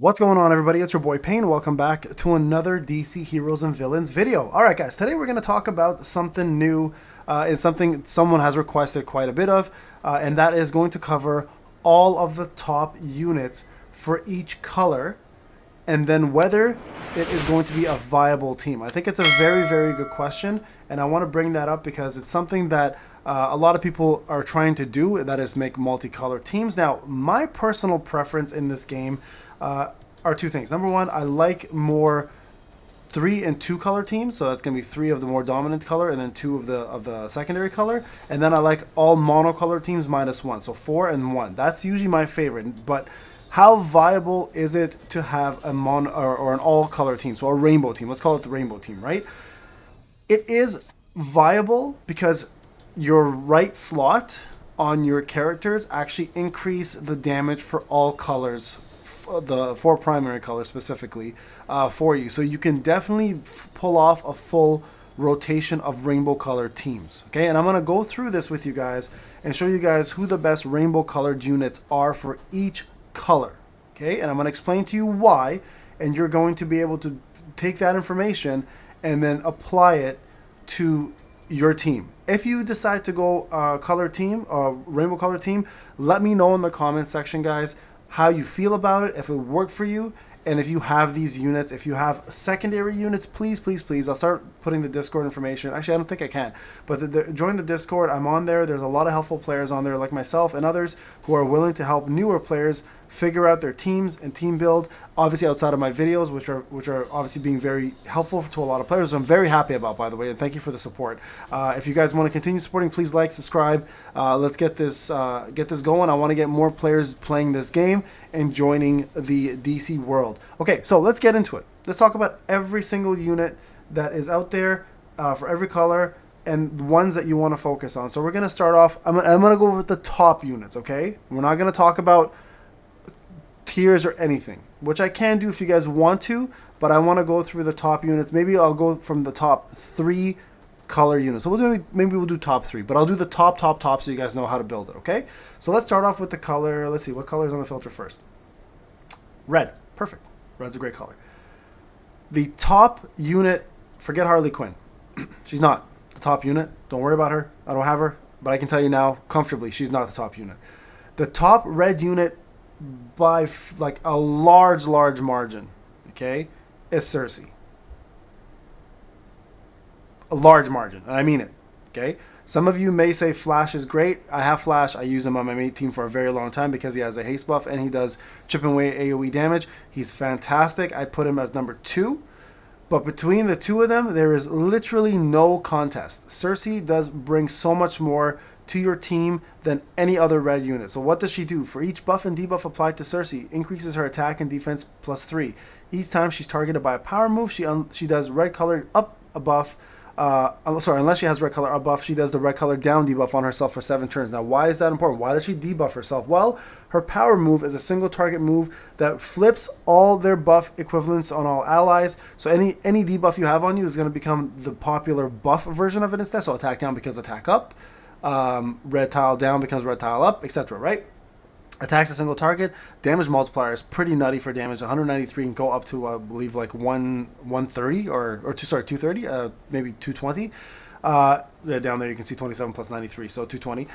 What's going on, everybody? It's your boy Payne. Welcome back to another DC Heroes and Villains video. All right, guys, today we're going to talk about something new and something someone has requested quite a bit of, and that is going to cover all of the top units for each color and then whether it is going to be a viable team. I think it's a very, very good question, and I want to bring that up because it's something that a lot of people are trying to do, that is make multicolor teams. Now, my personal preference in this game are two things. Number one, I like more 3 and 2 color teams, so that's going to be 3 of the more dominant color and then 2 of the secondary color. And then I like all monocolor teams minus 1, so 4 and 1. That's usually my favorite. But how viable is it to have a mono or an all color team, so a rainbow team? Let's call it the rainbow team, right? It is viable because your right slot on your characters actually increase the damage for all colors, the 4 primary colors specifically, for you. So you can definitely pull off a full rotation of rainbow colored teams. Okay, and I'm going to go through this with you guys and show you guys who the best rainbow colored units are for each color. Okay, and I'm going to explain to you why, and you're going to be able to take that information and then apply it to your team. If you decide to go color team, rainbow color team, let me know in the comment section, guys, how you feel about it, if it worked for you, and if you have these units. If you have secondary units, please, please, please, I'll start putting the Discord information. Actually, I don't think I can, but join the Discord. I'm on there. There's a lot of helpful players on there like myself and others who are willing to help newer players figure out their teams and team build, obviously outside of my videos, which are obviously being very helpful to a lot of players. I'm very happy about, by the way, and thank you for the support. If you guys want to continue supporting, please like, subscribe. Let's get this going. I want to get more players playing this game and joining the DC world. Okay, so let's get into it. Let's talk about every single unit that is out there for every color and the ones that you want to focus on. So we're going to start off, I'm going to go with the top units, okay? We're not going to talk about tiers or anything, which I can do if you guys want to, but I want to go through the top units. Maybe I'll go from the top 3 color units. So maybe we'll do top 3, but I'll do the top so you guys know how to build it, okay? So let's start off with the color. Let's see, what color is on the filter first? Red. Perfect. Red's a great color. The top unit, forget Harley Quinn. She's not the top unit. Don't worry about her. I don't have her, but I can tell you now comfortably she's not the top unit. The top red unit by like a large margin, okay, is Cersei. A large margin, and I mean it, okay? Some of you may say Flash is great. I have Flash. I use him on my main team for a very long time because he has a haste buff and he does chip and away AoE damage. He's fantastic. I put him as number 2. But between the two of them, there is literally no contest. Cersei does bring so much more to your team than any other red unit. So what does she do? For each buff and debuff applied to Cersei, increases her attack and defense +3. Each time she's targeted by a power move, she does red color up a buff. Unless she has red color up buff, she does the red color down debuff on herself for 7 turns. Now, why is that important? Why does she debuff herself? Well, her power move is a single target move that flips all their buff equivalents on all allies. So any debuff you have on you is going to become the popular buff version of it instead. So attack down becomes attack up, red tile down becomes red tile up, etc. Right? Attacks a single target. Damage multiplier is pretty nutty for damage. 193 and go up to I believe like 130 or 230, maybe 220. Down there you can see 27 plus 93, so 220.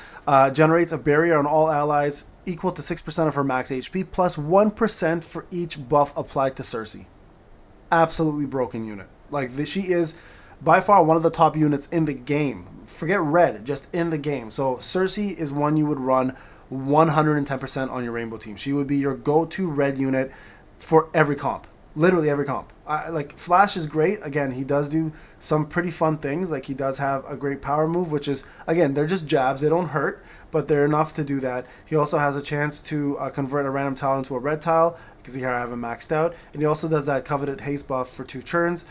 Generates a barrier on all allies equal to 6% of her max HP plus 1% for each buff applied to Cersei. Absolutely broken unit. Like she is by far one of the top units in the game. Forget red, just in the game. So Cersei is one you would run 110% on your rainbow team. She would be your go-to red unit for every comp, literally every comp. Like Flash is great. Again, he does do some pretty fun things. Like he does have a great power move, which is, again, they're just jabs. They don't hurt, but they're enough to do that. He also has a chance to convert a random tile into a red tile, because here I have him maxed out. And he also does that coveted haste buff for 2 turns.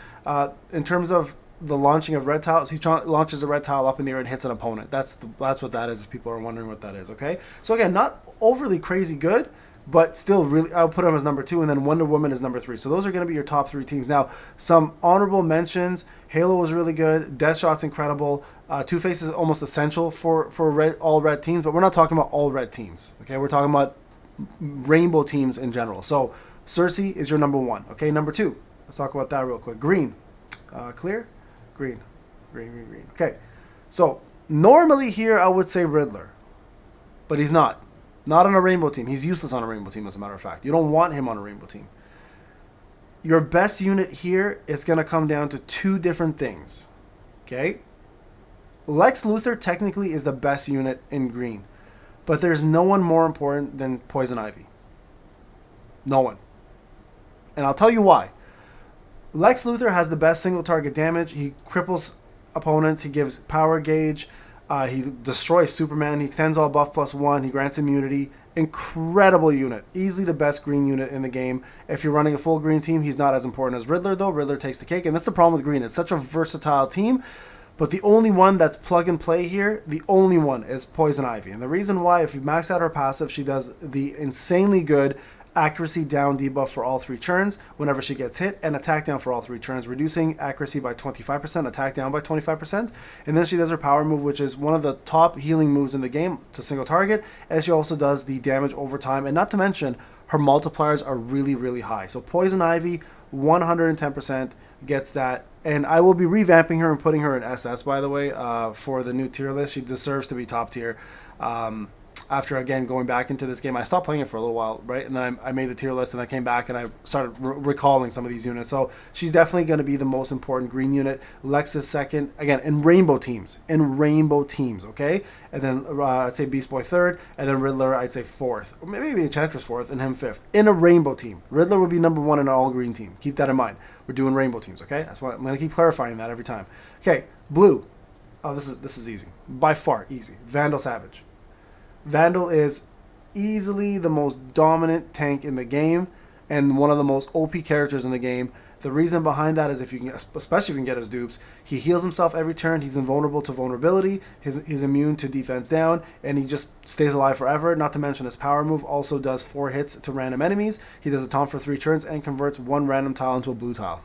In terms of the launching of red tiles, he launches a red tile up in the air and hits an opponent. That's what that is, if people are wondering what that is, okay? So again, not overly crazy good, but still really, I'll put him as number 2, and then Wonder Woman is number 3. So those are going to be your top 3 teams. Now, some honorable mentions. Halo was really good. Deathshot's incredible. Two-Face is almost essential for all red teams, but we're not talking about all red teams, okay? We're talking about rainbow teams in general. So Cersei is your number one. Okay, number two. Let's talk about that real quick. Green. Clear? Green. Green, green, green. Okay. So, normally here I would say Riddler. But he's not. Not on a rainbow team. He's useless on a rainbow team, as a matter of fact. You don't want him on a rainbow team. Your best unit here is going to come down to two different things. Okay? Lex Luthor technically is the best unit in green. But there's no one more important than Poison Ivy. No one. And I'll tell you why. Lex Luthor has the best single target damage. He cripples opponents. He gives power gauge. He destroys Superman. He extends all buff +1. He grants immunity. Incredible unit. Easily the best green unit in the game. If you're running a full green team, he's not as important as Riddler, though. Riddler takes the cake. And that's the problem with green. It's such a versatile team. But the only one that's plug and play here, the only one is Poison Ivy. And the reason why, if you max out her passive, she does the insanely good accuracy down debuff for all 3 turns whenever she gets hit, and attack down for all 3 turns, reducing accuracy by 25%, attack down by 25%. And then she does her power move, which is one of the top healing moves in the game to single target, and she also does the damage over time. And not to mention, her multipliers are really, really high. So Poison Ivy, 110% gets that. And I will be revamping her and putting her in SS, by the way, for the new tier list. She deserves to be top tier. After, again, going back into this game, I stopped playing it for a little while, right? And then I made the tier list, and I came back, and I started recalling some of these units. So she's definitely going to be the most important green unit. Lex is second, again, in rainbow teams. Okay? And then I'd say Beast Boy third, and then Riddler, I'd say fourth. Or maybe Enchantress fourth, and him fifth. In a rainbow team. Riddler would be number one in an all-green team. Keep that in mind. We're doing rainbow teams, okay? That's why I'm going to keep clarifying that every time. Okay, blue. Oh, this is easy. By far, easy. Vandal Savage. Vandal is easily the most dominant tank in the game and one of the most OP characters in the game. The reason behind that is if you can, especially if you can get his dupes, he heals himself every turn. He's invulnerable to vulnerability. He's immune to defense down, and he just stays alive forever. Not to mention his power move also does 4 hits to random enemies. He does a taunt for 3 turns and converts 1 random tile into a blue tile.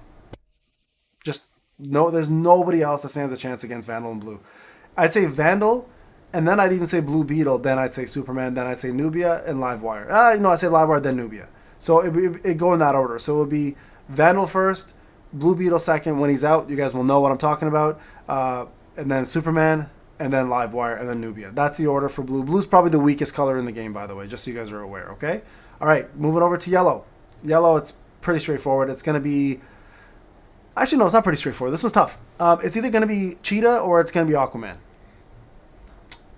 Just no, there's nobody else that stands a chance against Vandal and blue. I'd say Vandal. And then I'd even say Blue Beetle, then I'd say Superman, then I'd say Nubia, and Livewire. I'd say Livewire, then Nubia. So it'd go in that order. So it would be Vandal first, Blue Beetle second. When he's out, you guys will know what I'm talking about. And then Superman, and then Livewire, and then Nubia. That's the order for blue. Blue's probably the weakest color in the game, by the way, just so you guys are aware, okay? All right, moving over to yellow. Yellow, it's pretty straightforward. It's going to be... Actually, no, it's not pretty straightforward. This one's tough. It's either going to be Cheetah or it's going to be Aquaman.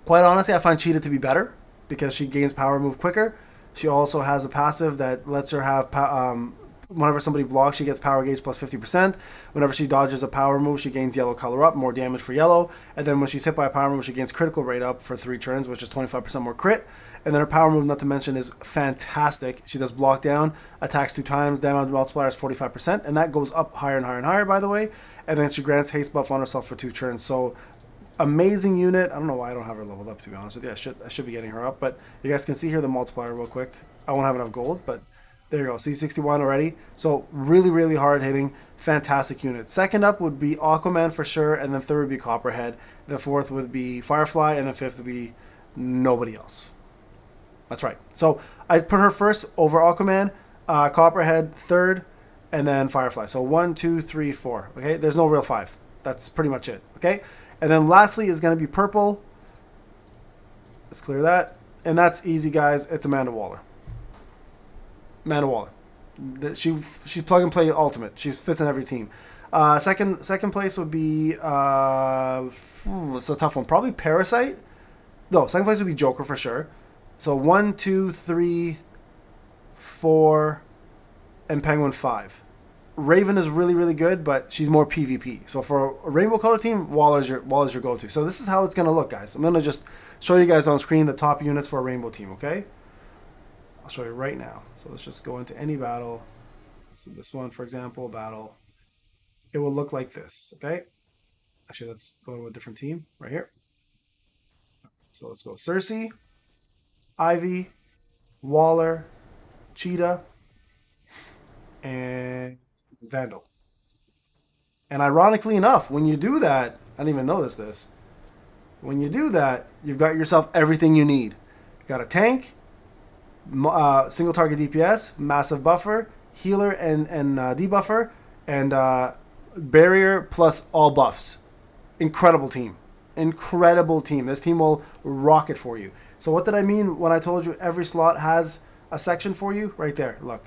Quite honestly, I find Cheetah to be better because she gains power move quicker. She also has a passive that lets her have... whenever somebody blocks, she gets power gauge plus 50%. Whenever she dodges a power move, she gains yellow color up, more damage for yellow. And then when she's hit by a power move, she gains critical rate up for 3 turns, which is 25% more crit. And then her power move, not to mention, is fantastic. She does block down, attacks 2 times, damage multiplier is 45%. And that goes up higher and higher and higher, by the way. And then she grants haste buff on herself for 2 turns. So... amazing unit. I don't know why I don't have her leveled up, to be honest with you. I should be getting her up, but you guys can see here the multiplier real quick. I won't have enough gold, but there you go. See, 61 already. So really, really hard hitting. Fantastic unit. Second up would be Aquaman for sure, and then third would be Copperhead. The fourth would be Firefly, and the fifth would be nobody else. That's right. So I put her first over Aquaman, Copperhead third, and then Firefly. So 1, 2, 3, 4. Okay, there's no real 5. That's pretty much it. Okay. And then lastly is going to be purple. Let's clear that. And that's easy, guys. It's Amanda Waller. Amanda Waller. She's plug and play ultimate. She fits in every team. Second place would be... it's a tough one. Probably Parasite. No, second place would be Joker for sure. So 1, 2, 3, 4, and Penguin 5. Raven is really, really good, but she's more PvP. So for a rainbow color team, Waller's your go-to. So this is how it's going to look, guys. I'm going to just show you guys on screen the top units for a rainbow team, okay? I'll show you right now. So let's just go into any battle. So this one, for example, battle. It will look like this, okay? Actually, let's go to a different team right here. So let's go Cersei, Ivy, Waller, Cheetah, and Vandal. And ironically enough, when you do that, I didn't even notice this. When you do that, you've got yourself everything you need. You got a tank, single target DPS, massive buffer, healer and debuffer, and barrier plus all buffs. Incredible team. Incredible team. This team will rock it for you. So what did I mean when I told you every slot has a section for you? Right there, look.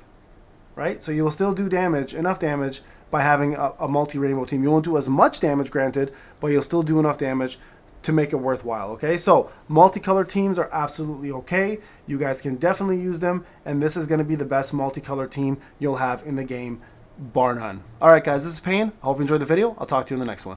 Right? So you will still do damage, enough damage, by having a multi-rainbow team. You won't do as much damage, granted, but you'll still do enough damage to make it worthwhile, okay? So multicolor teams are absolutely okay. You guys can definitely use them, and this is going to be the best multicolor team you'll have in the game, bar none. All right, guys, this is Payne. I hope you enjoyed the video. I'll talk to you in the next one.